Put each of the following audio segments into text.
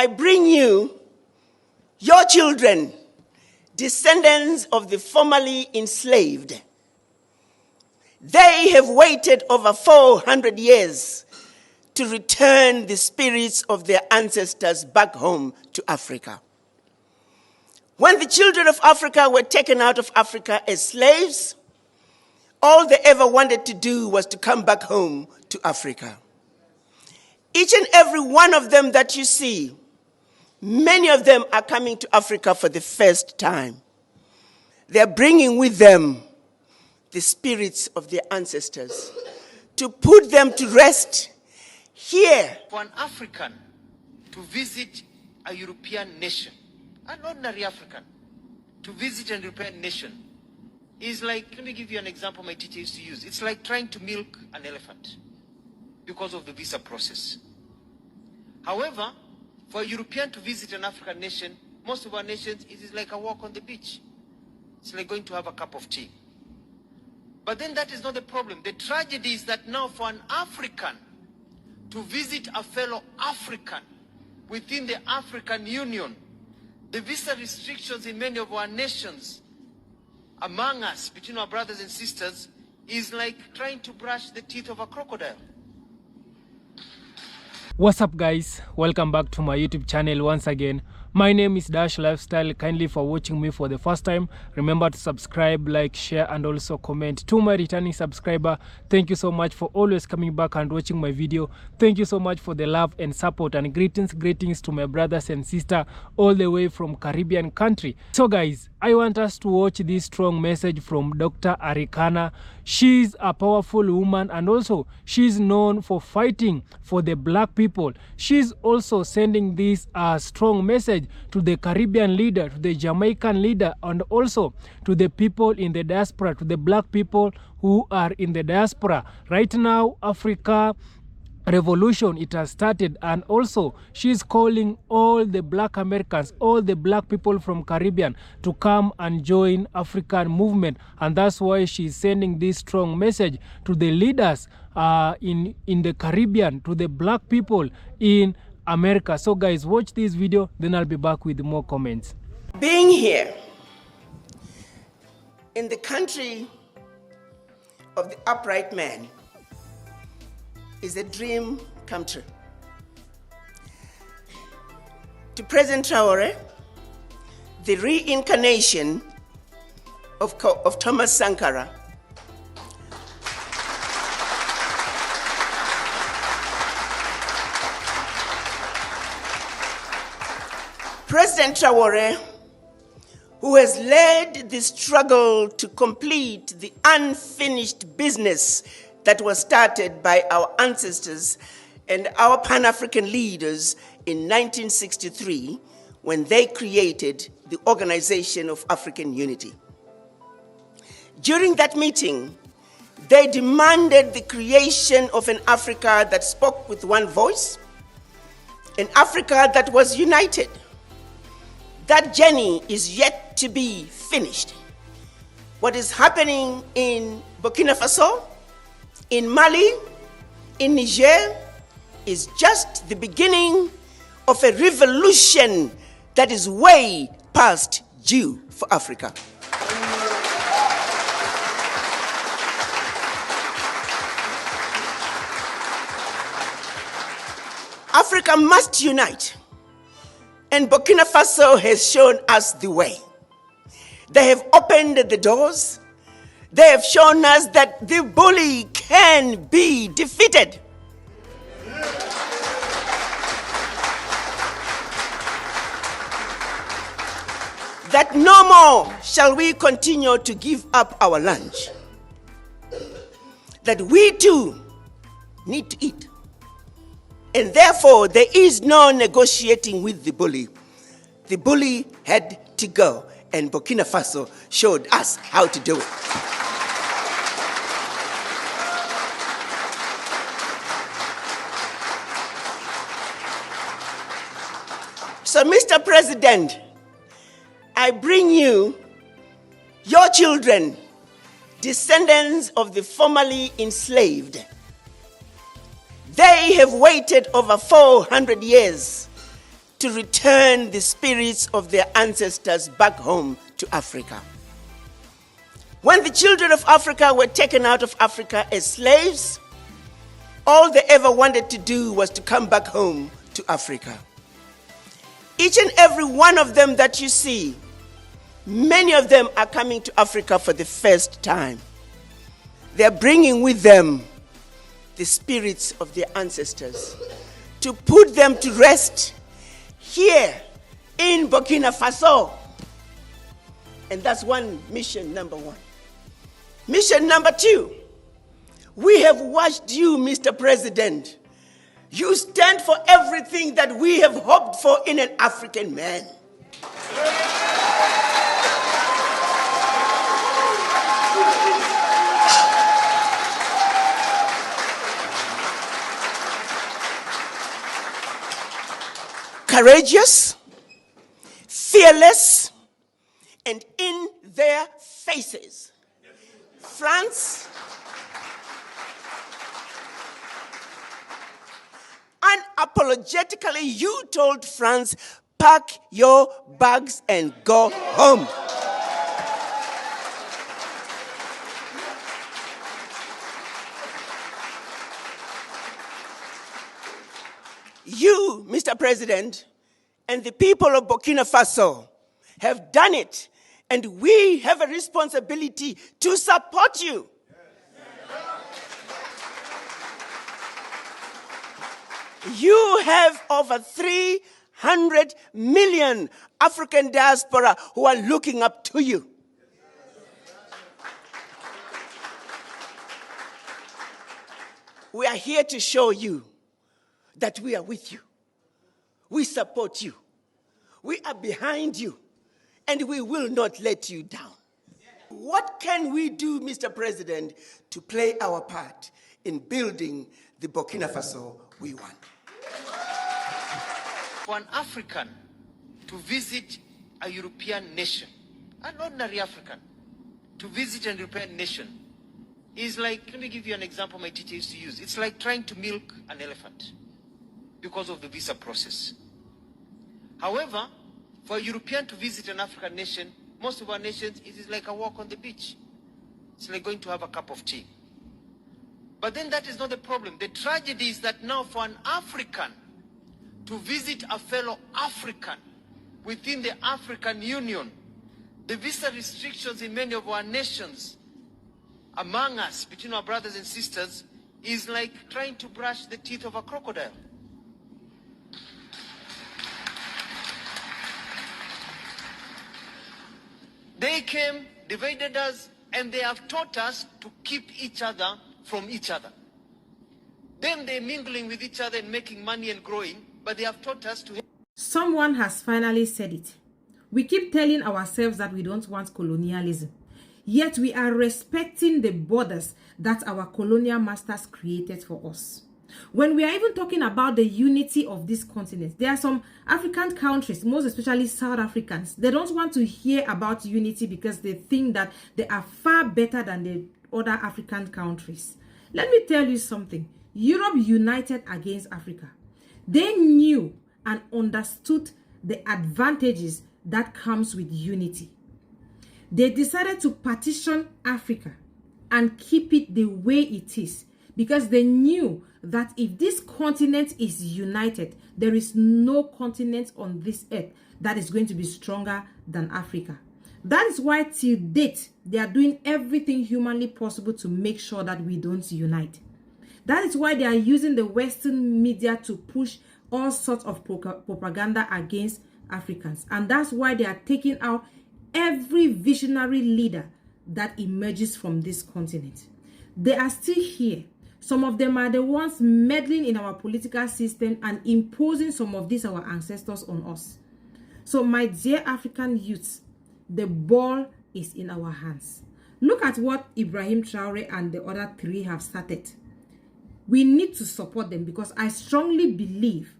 I bring you, your children, descendants of the formerly enslaved. They have waited over 400 years to return the spirits of their ancestors back home to Africa. When the children of Africa were taken out of Africa as slaves, all they ever wanted to do was to come back home to Africa. Each and every one of them that you see, many of them are coming to Africa for the first time. They're bringing with them the spirits of their ancestors to put them to rest here. For an African to visit a European nation, an ordinary African, to visit a European nation is like, let me give you an example my teacher used to use. It's like trying to milk an elephant because of the visa process. However, for a European to visit an African nation, most of our nations, it is like a walk on the beach. It's like going to have a cup of tea. But then that is not the problem. The tragedy is that now for an African to visit a fellow African within the African Union, the visa restrictions in many of our nations, among us, between our brothers and sisters, is like trying to brush the teeth of a crocodile. What's up, guys? Welcome back to my YouTube channel once again. My name is Dash Lifestyle. Kindly for watching me for the first time, remember to subscribe, like, share, and also comment. To my returning subscriber, thank you so much for always coming back and watching my video. Thank you so much for the love and support, and greetings to my brothers and sisters all the way from Caribbean country. So guys, I want us to watch this strong message from Dr. Arikana. She's a powerful woman, and also she's known for fighting for the black people. She's also sending this strong message to the Caribbean leader, to the Jamaican leader, and also to the people in the diaspora, to the black people who are in the diaspora. Right now, Africa revolution, it has started, and also she's calling all the black Americans, all the black people from Caribbean to come and join African movement, and that's why she's sending this strong message to the leaders in the Caribbean, to the black people in America. So guys, watch this video, then I'll be back with more comments. Being here in the country of the upright man is a dream come true. To President Traore, the reincarnation of Thomas Sankara, President Traore, who has led the struggle to complete the unfinished business that was started by our ancestors and our Pan-African leaders in 1963 when they created the Organization of African Unity. During that meeting, they demanded the creation of an Africa that spoke with one voice, an Africa that was united. That journey is yet to be finished. What is happening in Burkina Faso, in Mali, in Niger, is just the beginning of a revolution that is way past due for Africa. Africa must unite, and Burkina Faso has shown us the way. They have opened the doors. They have shown us that the bully can be defeated. That no more shall we continue to give up our lunch. That we too need to eat. And therefore, there is no negotiating with the bully. The bully had to go, and Burkina Faso showed us how to do it. So, Mr. President, I bring you, your children, descendants of the formerly enslaved. They have waited over 400 years to return the spirits of their ancestors back home to Africa. When the children of Africa were taken out of Africa as slaves, all they ever wanted to do was to come back home to Africa. Each and every one of them that you see, many of them are coming to Africa for the first time. They're bringing with them the spirits of their ancestors to put them to rest here in Burkina Faso. And that's mission number one. Mission number two, we have watched you, Mr. President. You stand for everything that we have hoped for in an African man. Courageous, fearless, and in their faces. France, unapologetically, you told France, pack your bags and go home. You, Mr. President, and the people of Burkina Faso have done it, and we have a responsibility to support you. You have over 300 million African diaspora who are looking up to you. We are here to show you that we are with you. We support you. We are behind you. And we will not let you down. What can we do, Mr. President, to play our part in building the Burkina Faso we want? For an African to visit a European nation, an ordinary African, to visit a European nation is like, let me give you an example my teacher used to use. It's like trying to milk an elephant because of the visa process. However, for a European to visit an African nation, most of our nations, it is like a walk on the beach. It's like going to have a cup of tea. But then that is not the problem. The tragedy is that now for an African to visit a fellow African within the African Union, the visa restrictions in many of our nations, among us, between our brothers and sisters, is like trying to brush the teeth of a crocodile. They came, divided us, and they have taught us to keep each other from each other. Then they're mingling with each other and making money and growing, but they have taught us to... Someone has finally said it. We keep telling ourselves that we don't want colonialism, yet we are respecting the borders that our colonial masters created for us. When we are even talking about the unity of this continent, there are some African countries, most especially South Africans, they don't want to hear about unity because they think that they are far better than the other African countries. Let me tell you something. Europe united against Africa. They knew and understood the advantages that comes with unity. They decided to partition Africa and keep it the way it is, because they knew that if this continent is united, there is no continent on this earth that is going to be stronger than Africa. That is why till date, they are doing everything humanly possible to make sure that we don't unite. That is why they are using the Western media to push all sorts of propaganda against Africans. And that's why they are taking out every visionary leader that emerges from this continent. They are still here. Some of them are the ones meddling in our political system and imposing some of these our ancestors on us. So my dear African youths, the ball is in our hands. Look at what Ibrahim Traore and the other three have started. We need to support them because I strongly believe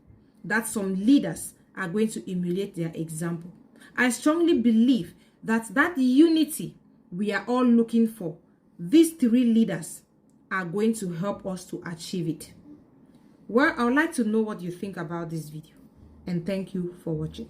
that some leaders are going to emulate their example. I strongly believe that that unity we are all looking for, these three leaders are going to help us to achieve it. Well, I would like to know what you think about this video. And thank you for watching.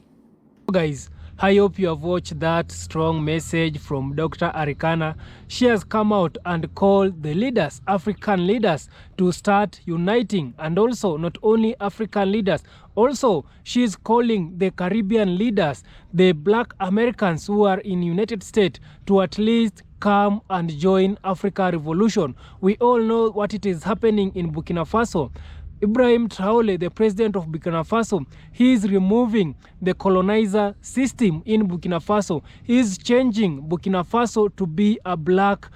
Guys, I hope you have watched that strong message from Dr. Arikana. She has come out and called the leaders, African leaders, to start uniting, and also not only African leaders, also she is calling the Caribbean leaders, the Black Americans who are in United States, to at least come and join Africa Revolution. We all know what it is happening in Burkina Faso. Ibrahim Traore, the president of Burkina Faso, he is removing the colonizer system in Burkina Faso. He is changing Burkina Faso to be a black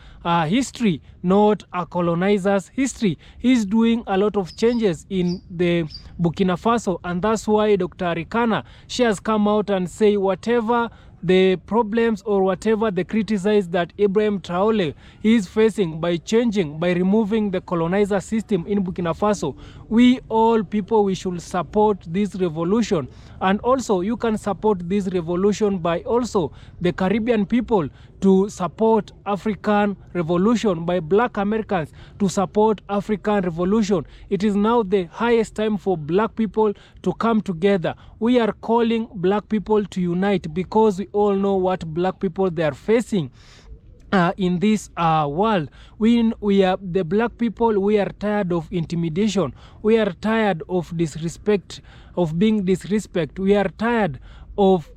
history, not a colonizer's history. He is doing a lot of changes in the Burkina Faso, and that's why Dr. Arikana, she has come out and say whatever the problems or whatever they criticize that Ibrahim Traore is facing by changing, by removing the colonizer system in Burkina Faso, we all people, we should support this revolution. And also you can support this revolution by also the Caribbean people to support African revolution, by Black Americans to support African revolution. It is now the highest time for black people to come together. We are calling black people to unite because we all know what black people they are facing in this world. We are the black people. We are tired of intimidation. We are tired of disrespect, of being disrespect. We are tired of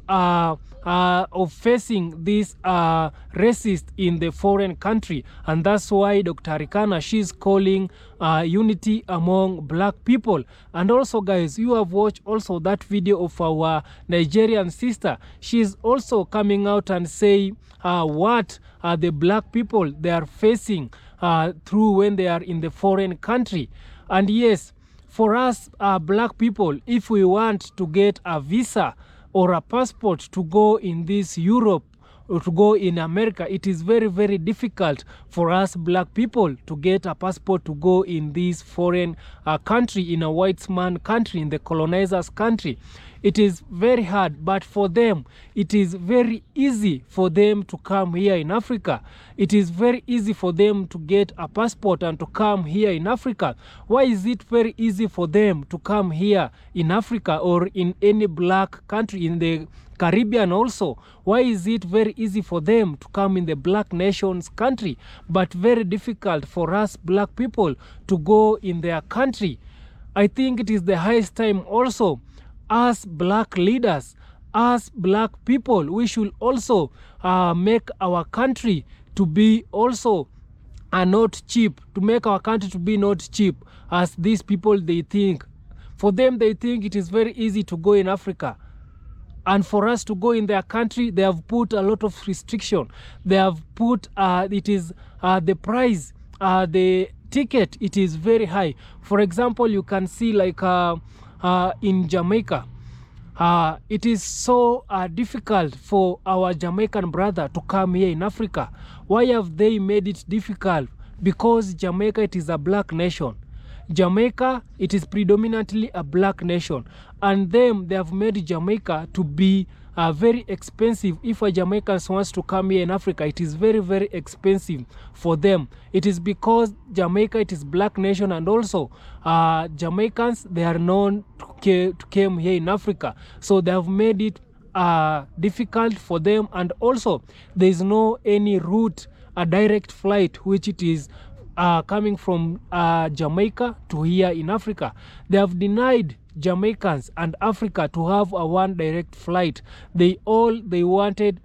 facing this racist in the foreign country, and that's why Dr. Arikana, she's calling unity among black people. And also, guys, you have watched also that video of our Nigerian sister. She's also coming out and say what the black people they are facing through when they are in the foreign country. And yes, for us black people, if we want to get a visa or a passport to go in this Europe or to go in America, it is very, very difficult for us black people to get a passport to go in this foreign country, in a white man country, in the colonizer's country. It is very hard, but for them, it is very easy for them to come here in Africa. It is very easy for them to get a passport and to come here in Africa. Why is it very easy for them to come here in Africa or in any black country, in the Caribbean also? Why is it very easy for them to come in the black nation's country, but very difficult for us black people to go in their country? I think it is the highest time also, as black leaders, as black people, we should also make our country to be also not cheap, to make our country to be not cheap as these people they think. For them, they think it is very easy to go in Africa. And for us to go in their country, they have put a lot of restriction. They have put, it is the price, the ticket, it is very high. For example, you can see like in Jamaica, it is so difficult for our Jamaican brother to come here in Africa. Why have they made it difficult? Because Jamaica, it is a black nation. Jamaica, it is predominantly a black nation, and them, they have made Jamaica to be very expensive. If a Jamaican wants to come here in Africa, it is very, very expensive for them. It is because Jamaica, it is black nation, and also Jamaicans, they are known to come here in Africa, so they have made it difficult for them. And also there is no any route, a direct flight, which it is coming from Jamaica to here in Africa. They have denied Jamaicans and Africa to have a one direct flight. They wanted,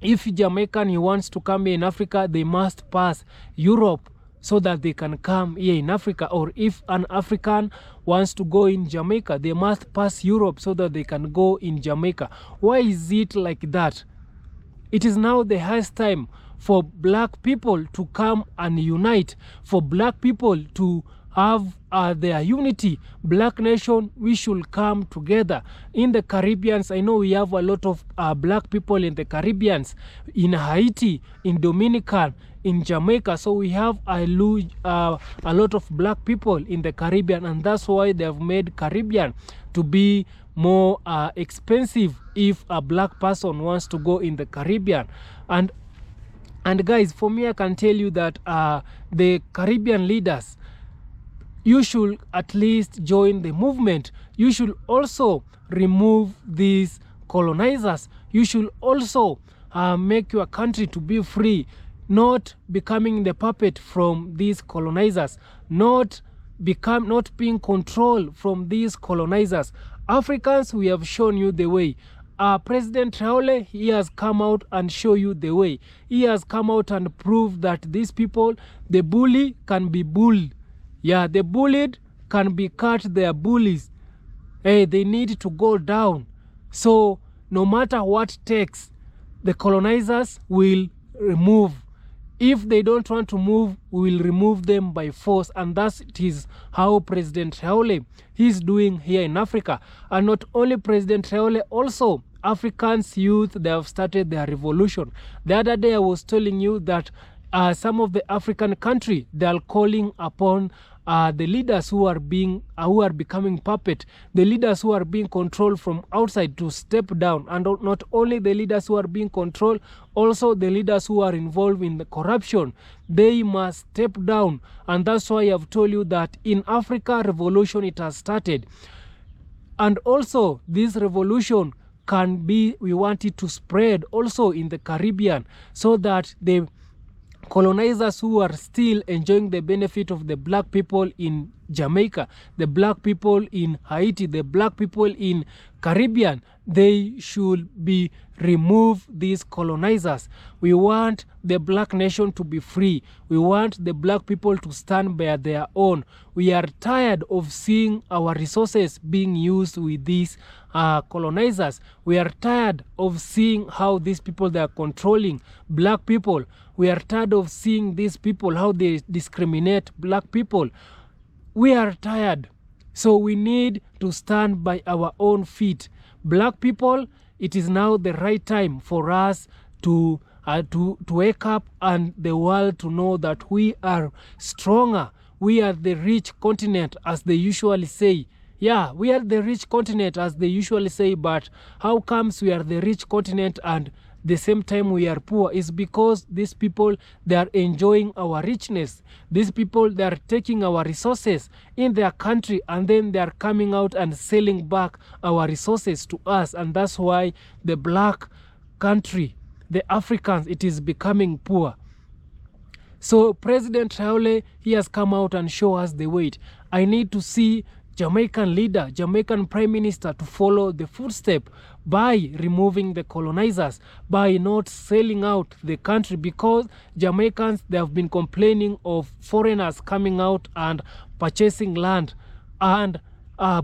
if Jamaican he wants to come here in Africa, they must pass Europe so that they can come here in Africa. Or if an African wants to go in Jamaica, they must pass Europe so that they can go in Jamaica. Why is it like that? It is now the highest time for black people to come and unite, for black people to have their unity. Black nation, we should come together. In the Caribbeans, I know we have a lot of black people in the Caribbeans, in Haiti, in Dominican, in Jamaica. So we have a lot of black people in the Caribbean, and that's why they have made Caribbean to be more expensive if a black person wants to go in the Caribbean. And guys, for me, I can tell you that the Caribbean leaders, you should at least join the movement. You should also remove these colonizers. You should also make your country to be free, not becoming the puppet from these colonizers, not being controlled from these colonizers. Africans, we have shown you the way. President Traore, he has come out and show you the way. He has come out and proved that these people, the bully can be bullied. Yeah, the bullied can be cut their bullies. Hey, they need to go down. So no matter what takes, the colonizers will remove. If they don't want to move, we will remove them by force. And that is how President Traore is doing here in Africa. And not only President Traore, also Africans youth, they have started their revolution. The other day I was telling you that some of the African country, they are calling upon the leaders who are becoming puppet, the leaders who are being controlled from outside to step down. And not only the leaders who are being controlled, also the leaders who are involved in the corruption, they must step down. And that's why I have told you that in Africa, revolution, it has started. And also this revolution can be, we want it to spread also in the Caribbean, so that the colonizers who are still enjoying the benefit of the black people in Jamaica, the black people in Haiti, the black people in Caribbean, they should be remove these colonizers. We want the black nation to be free. We want the black people to stand by their own. We are tired of seeing our resources being used with these colonizers. We are tired of seeing how these people, they are controlling black people. We are tired of seeing these people, how they discriminate black people. We are tired. So we need to stand by our own feet. Black people, it is now the right time for us to wake up and the world to know that we are stronger. We are the rich continent, as they usually say. Yeah, we are the rich continent, as they usually say, but how comes we are the rich continent and the same time we are poor? Is because these people, they are enjoying our richness. These people, they are taking our resources in their country, and then they are coming out and selling back our resources to us. And that's why the black country, the Africans, it is becoming poor. So President Traore, he has come out and show us the way. I need to see Jamaican leader, Jamaican Prime Minister to follow the footstep by removing the colonizers, by not selling out the country, because Jamaicans, they have been complaining of foreigners coming out and purchasing land and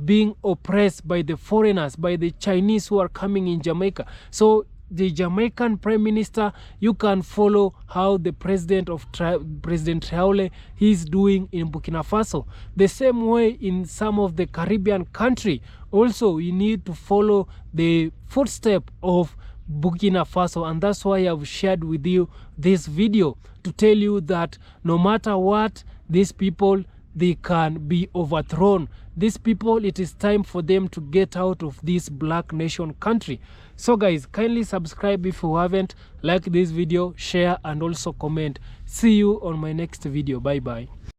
being oppressed by the foreigners, by the Chinese who are coming in Jamaica. So the Jamaican Prime Minister, you can follow how the President Traore is doing in Burkina Faso. The same way in some of the Caribbean country. Also, you need to follow the footstep of Burkina Faso, and that's why I've shared with you this video to tell you that no matter what, these people, they can be overthrown. These people, it is time for them to get out of this black nation country. So guys, kindly subscribe if you haven't, like this video, share and also comment. See you on my next video. Bye bye.